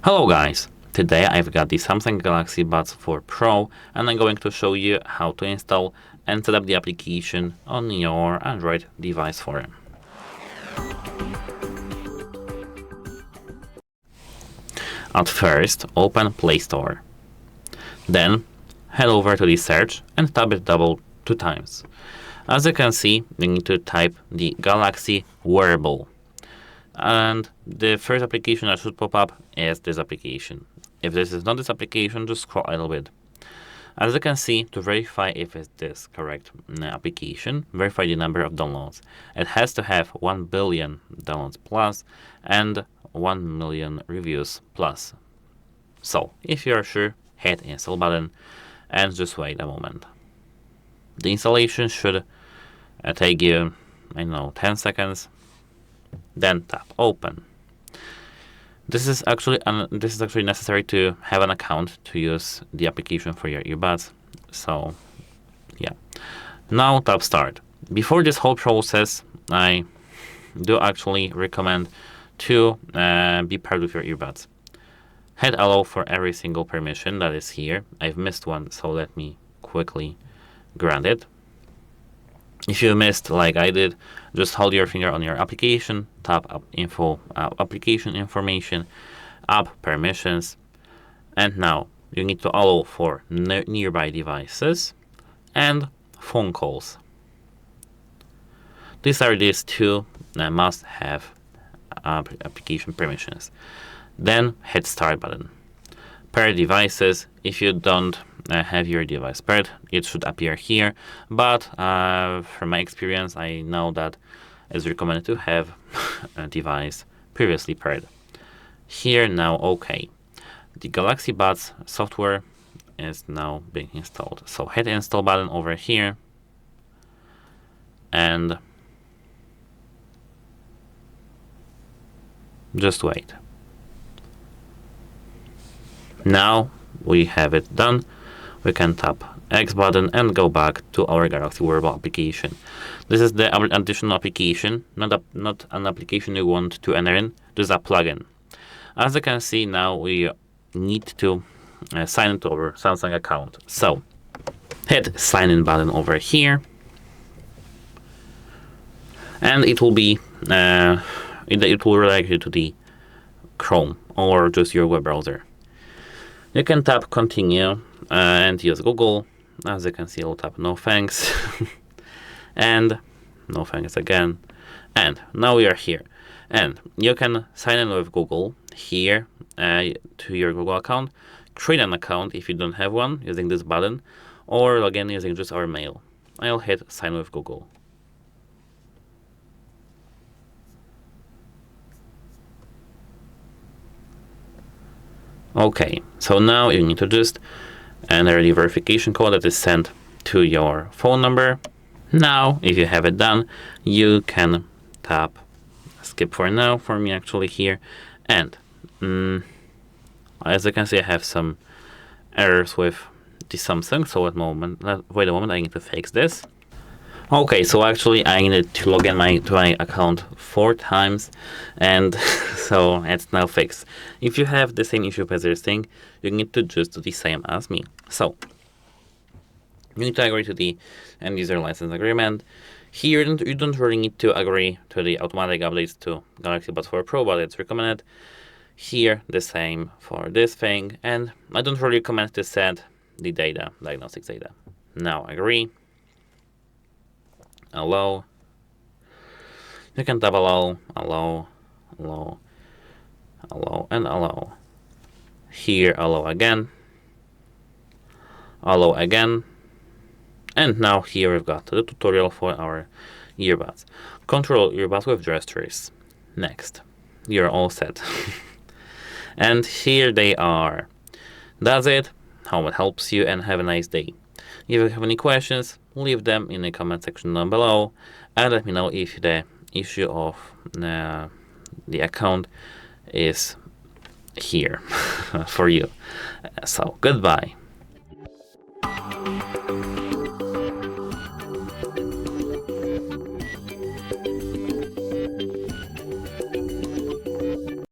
Hello guys! Today I've got the Samsung Galaxy Buds4 Pro and I'm going to show you how to install and set up the application on your Android device for it. At first, open Play Store. Then head over to the search and tap it two times. As you can see, you need to type the Galaxy Wearable. And the first application that should pop up is this application. If this is not this application, just scroll a little bit. As you can see, to verify if it's this correct application, verify the number of downloads. It has to have 1 billion downloads plus and 1 million reviews plus. So, if you are sure, hit install button and just wait a moment. The installation should take you, 10 seconds. Then tap open. This is actually necessary to have an account to use the application for your earbuds. So yeah. Now tap start. Before this whole process, I do actually recommend to be paired with your earbuds. Hit allow for every single permission that is here. I've missed one, so let me quickly grant it. If you missed, like I did, just hold your finger on your application, tap info, application information, app permissions, and now you need to allow for nearby devices and phone calls. These are these two must-have application permissions. Then hit start button. Pair devices. If you don't have your device paired, it should appear here, but from my experience I know that it's recommended to have a device previously paired. Here now, okay, the Galaxy Buds software is now being installed, so hit install button over here and just wait. Now we have it done. We can tap X button and go back to our Galaxy Wearable application. This is the additional application, not an application you want to enter in, just a plugin. As you can see, now we need to sign into our Samsung account. So hit sign in button over here, and it will be it will redirect you to the Chrome or just your web browser. You can tap continue and use Google. As you can see, I'll tap no thanks and no thanks again. And now we are here. And you can sign in with Google here to your Google account. Create an account if you don't have one using this button, or log in using just our mail. I'll hit sign with Google. Okay, so now you need to just enter the verification code that is sent to your phone number. Now, if you have it done, you can tap skip for now for me actually here. And as you can see, I have some errors with the Samsung. So wait a moment, I need to fix this. Okay, so actually I needed to log in to my account 4 times, and so it's now fixed. If you have the same issue as this thing, you need to just do the same as me. So you need to agree to the end user license agreement. Here you don't really need to agree to the automatic updates to Galaxy Buds4 Pro, but it's recommended. Here the same for this thing, and I don't really recommend to set the data, diagnostics data. Now agree. Allow. You can tap allow, allow, allow, allow, and allow. Here allow again, and now here we've got the tutorial for our earbuds. Control earbuds with gestures. Next, you're all set. And here they are. That's it. Hope it helps you, and have a nice day. If you have any questions, leave them in the comment section down below, and let me know if the issue of the account is here for you. So goodbye.